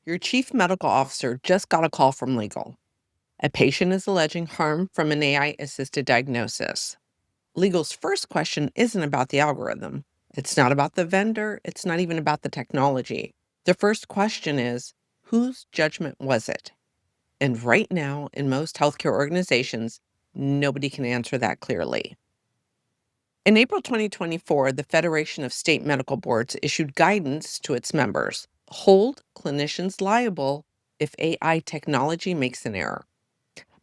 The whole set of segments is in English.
Your chief medical officer just got a call from legal. A patient is alleging harm from an AI assisted diagnosis. Legal's first question isn't about the algorithm. It's not about the vendor. It's not even about the technology. The first question is, whose judgment was it? And right now, in most healthcare organizations, nobody can answer that clearly. In April 2024, the Federation of State Medical Boards issued guidance to its members: hold clinicians liable if AI technology makes an error.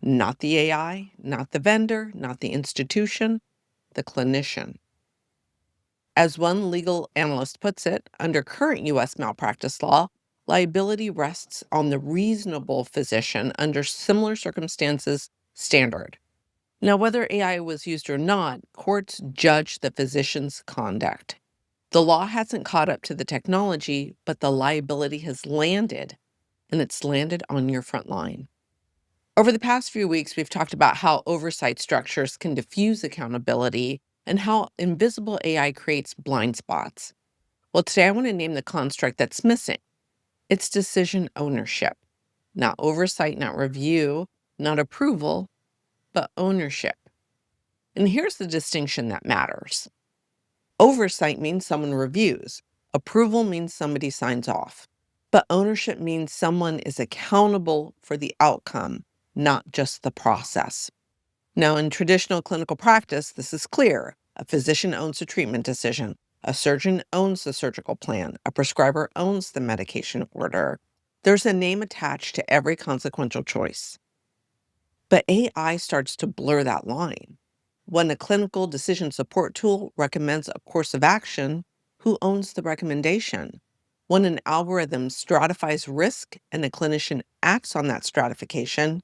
Not the AI, not the vendor, not the institution, the clinician. As one legal analyst puts it, under current U.S. malpractice law, liability rests on the reasonable physician under similar circumstances standard. Now, whether AI was used or not, courts judge the physician's conduct. The law hasn't caught up to the technology, but the liability has landed, and it's landed on your front line. Over the past few weeks, we've talked about how oversight structures can diffuse accountability and how invisible AI creates blind spots. Well, today I want to name the construct that's missing. It's decision ownership. Not oversight, not review, not approval, but ownership. And here's the distinction that matters. Oversight means someone reviews. Approval means somebody signs off. But ownership means someone is accountable for the outcome, not just the process. Now, in traditional clinical practice, this is clear. A physician owns a treatment decision. A surgeon owns the surgical plan. A prescriber owns the medication order. There's a name attached to every consequential choice. But AI starts to blur that line. When a clinical decision support tool recommends a course of action, who owns the recommendation? When an algorithm stratifies risk and a clinician acts on that stratification,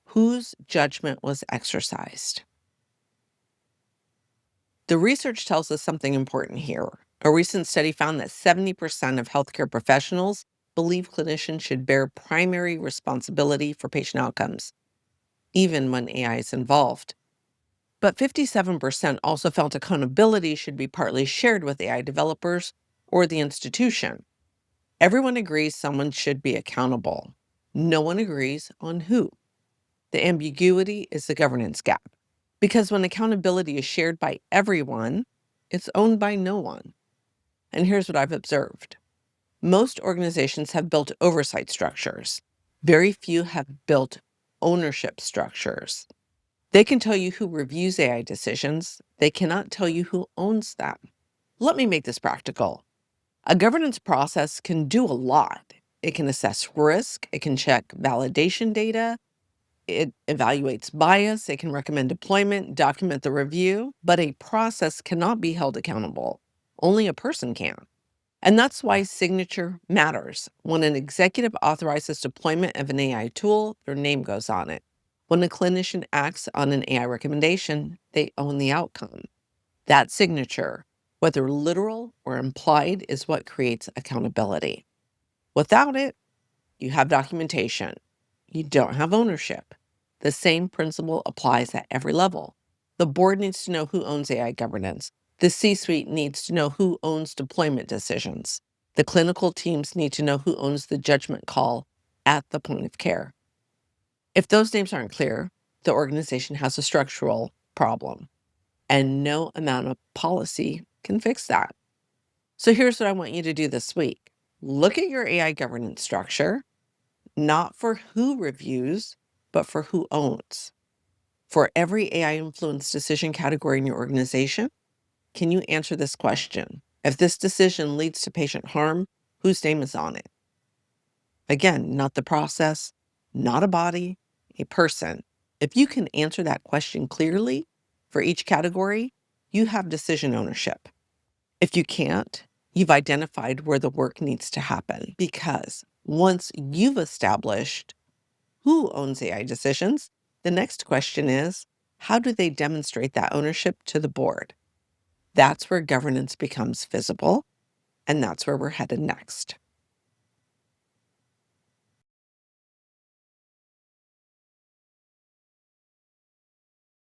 whose judgment was exercised? The research tells us something important here. A recent study found that 70% of healthcare professionals believe clinicians should bear primary responsibility for patient outcomes, even when AI is involved. But 57% also felt accountability should be partly shared with AI developers or the institution. Everyone agrees someone should be accountable. No one agrees on who. The ambiguity is the governance gap. Because when accountability is shared by everyone, it's owned by no one. And here's what I've observed. Most organizations have built oversight structures. Very few have built ownership structures. They can tell you who reviews AI decisions. They cannot tell you who owns them. Let me make this practical. A governance process can do a lot. It can assess risk. It can check validation data. It evaluates bias. It can recommend deployment, document the review. But a process cannot be held accountable. Only a person can. And that's why signature matters. When an executive authorizes deployment of an AI tool, their name goes on it. When a clinician acts on an AI recommendation, they own the outcome. That signature, whether literal or implied, is what creates accountability. Without it, you have documentation. You don't have ownership. The same principle applies at every level. The board needs to know who owns AI governance. The C-suite needs to know who owns deployment decisions. The clinical teams need to know who owns the judgment call at the point of care. If those names aren't clear, the organization has a structural problem, and no amount of policy can fix that. So here's what I want you to do this week. Look at your AI governance structure, not for who reviews, but for who owns. For every AI-influenced decision category in your organization, can you answer this question? If this decision leads to patient harm, whose name is on it? Again, not the process, not a body, a person. If you can answer that question clearly for each category, you have decision ownership. If you can't, you've identified where the work needs to happen, because once you've established who owns AI decisions, the next question is, how do they demonstrate that ownership to the board? That's where governance becomes visible, and that's where we're headed next.